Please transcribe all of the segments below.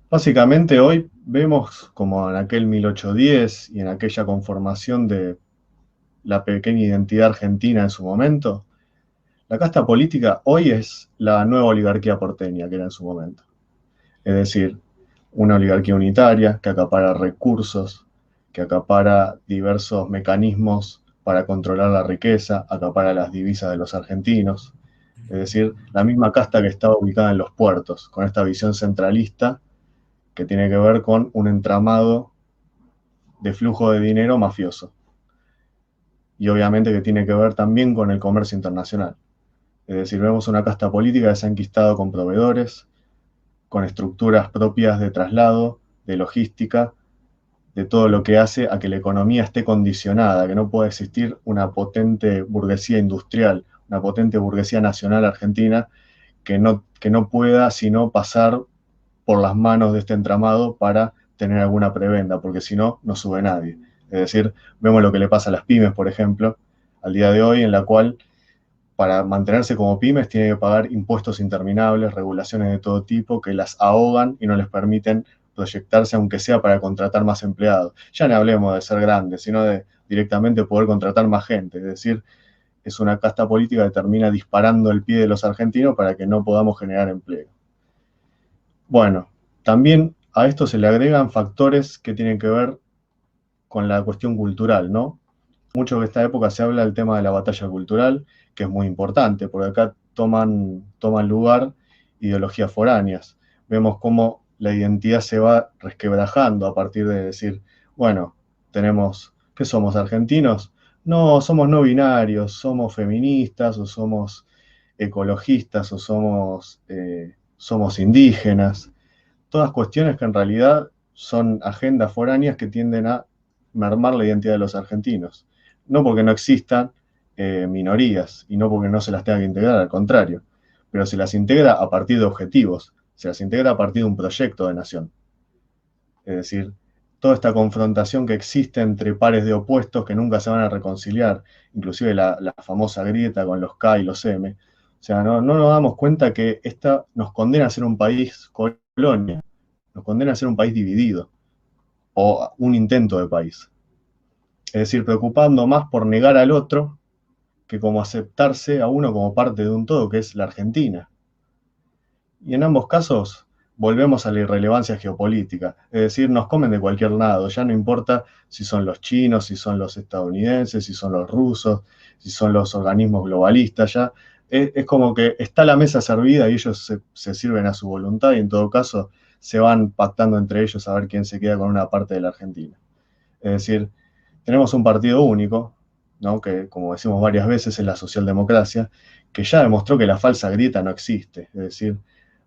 Básicamente hoy vemos como en aquel 1810 y en aquella conformación de la pequeña identidad argentina en su momento, la casta política hoy es la nueva oligarquía porteña que era en su momento. Es decir, una oligarquía unitaria que acapara recursos, que acapara diversos mecanismos para controlar la riqueza, acapara las divisas de los argentinos. Es decir, la misma casta que estaba ubicada en los puertos, con esta visión centralista que tiene que ver con un entramado de flujo de dinero mafioso. Y obviamente que tiene que ver también con el comercio internacional. Es decir, vemos una casta política que se ha enquistado con proveedores, con estructuras propias de traslado, de logística, de todo lo que hace a que la economía esté condicionada, que no pueda existir una potente burguesía industrial, una potente burguesía nacional argentina que no pueda sino pasar por las manos de este entramado para tener alguna prebenda, porque si no, no sube nadie. Es decir, vemos lo que le pasa a las pymes, por ejemplo, al día de hoy, en la cual para mantenerse como pymes tiene que pagar impuestos interminables, regulaciones de todo tipo que las ahogan y no les permiten proyectarse, aunque sea para contratar más empleados. Ya no hablemos de ser grandes, sino de directamente poder contratar más gente. Es decir, es una casta política que termina disparando el pie de los argentinos para que no podamos generar empleo. Bueno, también a esto se le agregan factores que tienen que ver con la cuestión cultural, ¿no? Mucho que esta época se habla del tema de la batalla cultural, que es muy importante, porque acá toman lugar ideologías foráneas. Vemos cómo la identidad se va resquebrajando a partir de decir, bueno, tenemos, ¿qué somos? ¿Argentinos? No, somos no binarios, somos feministas, o somos ecologistas, o somos indígenas. Todas cuestiones que en realidad son agendas foráneas que tienden a mermar la identidad de los argentinos. No porque no existan minorías y no porque no se las tenga que integrar, al contrario, pero se las integra a partir de objetivos, se las integra a partir de un proyecto de nación. Es decir, toda esta confrontación que existe entre pares de opuestos que nunca se van a reconciliar, inclusive la famosa grieta con los K y los M. O sea, no nos damos cuenta que esta nos condena a ser un país colonia, nos condena a ser un país dividido o un intento de país. Es decir, preocupando más por negar al otro que como aceptarse a uno como parte de un todo, que es la Argentina. Y en ambos casos volvemos a la irrelevancia geopolítica, es decir, nos comen de cualquier lado, ya no importa si son los chinos, si son los estadounidenses, si son los rusos, si son los organismos globalistas, ya es como que está la mesa servida y ellos se sirven a su voluntad y en todo caso se van pactando entre ellos a ver quién se queda con una parte de la Argentina. Es decir, tenemos un partido único, ¿no? Que como decimos varias veces es la socialdemocracia, que ya demostró que la falsa grieta no existe. Es decir,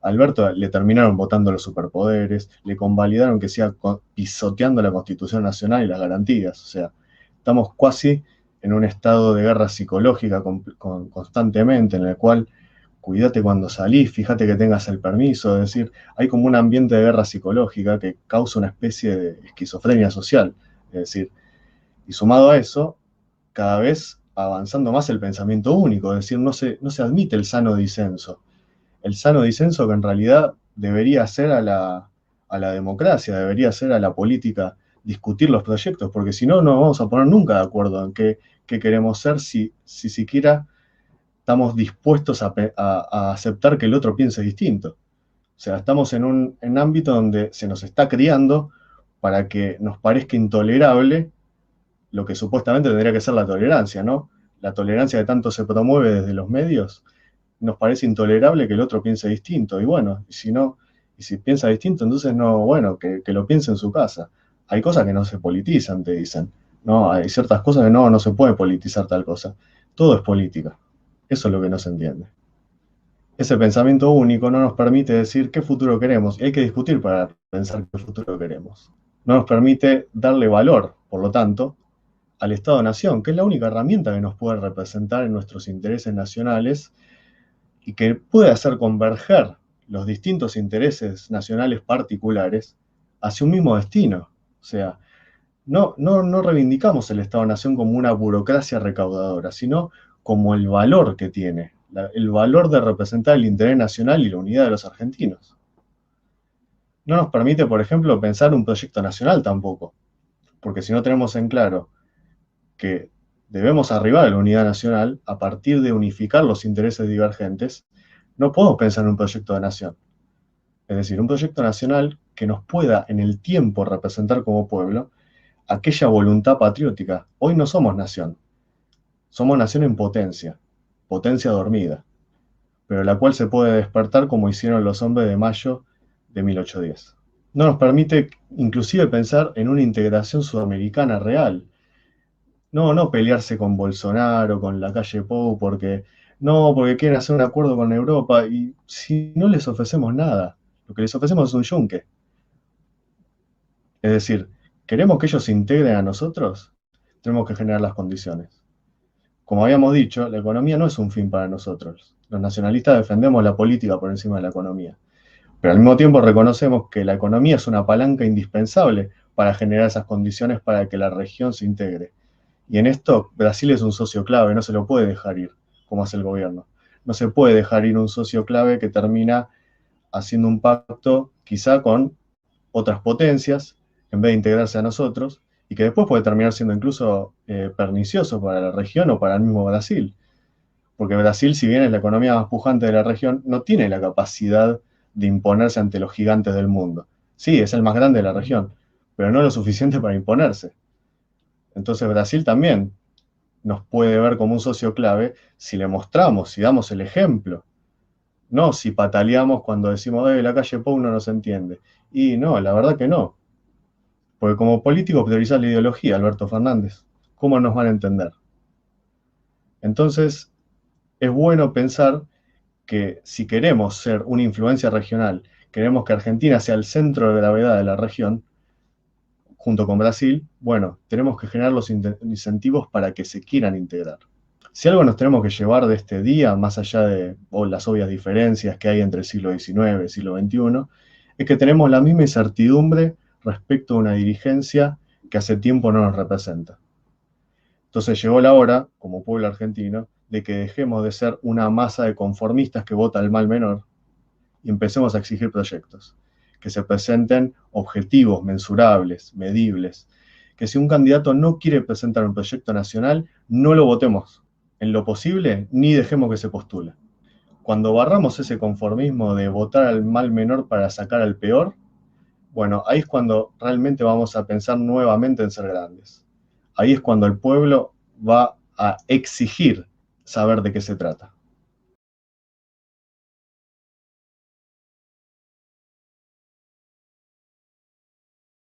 a Alberto le terminaron votando los superpoderes, le convalidaron que siga pisoteando la Constitución Nacional y las garantías. O sea, estamos casi en un estado de guerra psicológica constantemente, en el cual cuídate cuando salís, fíjate que tengas el permiso, es decir, hay como un ambiente de guerra psicológica que causa una especie de esquizofrenia social. Es decir, y sumado a eso, cada vez avanzando más el pensamiento único, es decir, no se admite el sano disenso. El sano disenso que en realidad debería ser a la democracia, debería ser a la política discutir los proyectos, porque si no, no vamos a poner nunca de acuerdo en qué queremos ser si siquiera estamos dispuestos a aceptar que el otro piense distinto. O sea, estamos en un ámbito donde se nos está criando para que nos parezca intolerable lo que supuestamente tendría que ser la tolerancia, ¿no? La tolerancia que tanto se promueve desde los medios, nos parece intolerable que el otro piense distinto. Y bueno, y si no, y si piensa distinto, entonces no, bueno, que lo piense en su casa. Hay cosas que no se politizan, te dicen. No, hay ciertas cosas que no se puede politizar tal cosa. Todo es política. Eso es lo que no se entiende. Ese pensamiento único no nos permite decir qué futuro queremos y hay que discutir para pensar qué futuro queremos. No nos permite darle valor, por lo tanto, al Estado-Nación, que es la única herramienta que nos puede representar en nuestros intereses nacionales y que puede hacer converger los distintos intereses nacionales particulares hacia un mismo destino. O sea, no reivindicamos el Estado-Nación como una burocracia recaudadora, sino como el valor que tiene, el valor de representar el interés nacional y la unidad de los argentinos. no nos permite, por ejemplo, pensar un proyecto nacional tampoco, porque si no tenemos en claro que debemos arribar a la unidad nacional a partir de unificar los intereses divergentes, no podemos pensar en un proyecto de nación. Es decir, un proyecto nacional que nos pueda en el tiempo representar como pueblo aquella voluntad patriótica. Hoy no somos nación, somos nación en potencia, potencia dormida, pero la cual se puede despertar como hicieron los hombres de mayo de 1810. No nos permite inclusive pensar en una integración sudamericana real. No pelearse con Bolsonaro, con la calle Pou, porque quieren hacer un acuerdo con Europa y si no les ofrecemos nada, lo que les ofrecemos es un yunque. Es decir, queremos que ellos se integren a nosotros, tenemos que generar las condiciones. Como habíamos dicho, la economía no es un fin para nosotros. Los nacionalistas defendemos la política por encima de la economía. Pero al mismo tiempo reconocemos que la economía es una palanca indispensable para generar esas condiciones para que la región se integre. Y en esto Brasil es un socio clave, no se lo puede dejar ir, como hace el gobierno. No se puede dejar ir un socio clave que termina haciendo un pacto quizá con otras potencias en vez de integrarse a nosotros y que después puede terminar siendo incluso pernicioso para la región o para el mismo Brasil. Porque Brasil, si bien es la economía más pujante de la región, no tiene la capacidad de imponerse ante los gigantes del mundo. Sí, es el más grande de la región, pero no lo suficiente para imponerse. Entonces Brasil también nos puede ver como un socio clave si le mostramos, si damos el ejemplo, no si pataleamos cuando decimos, la calle Pou no nos entiende. Y no, la verdad que no. Porque como político priorizar la ideología, Alberto Fernández. ¿Cómo nos van a entender? Entonces, es bueno pensar que si queremos ser una influencia regional, queremos que Argentina sea el centro de gravedad de la región, junto con Brasil, bueno, tenemos que generar los incentivos para que se quieran integrar. Si algo nos tenemos que llevar de este día, más allá de las obvias diferencias que hay entre el siglo XIX y el siglo XXI, es que tenemos la misma incertidumbre respecto a una dirigencia que hace tiempo no nos representa. Entonces llegó la hora, como pueblo argentino, de que dejemos de ser una masa de conformistas que vota el mal menor y empecemos a exigir proyectos, que se presenten objetivos mensurables, medibles, que si un candidato no quiere presentar un proyecto nacional, no lo votemos. En lo posible, ni dejemos que se postule. Cuando barramos ese conformismo de votar al mal menor para sacar al peor, bueno, ahí es cuando realmente vamos a pensar nuevamente en ser grandes. Ahí es cuando el pueblo va a exigir saber de qué se trata.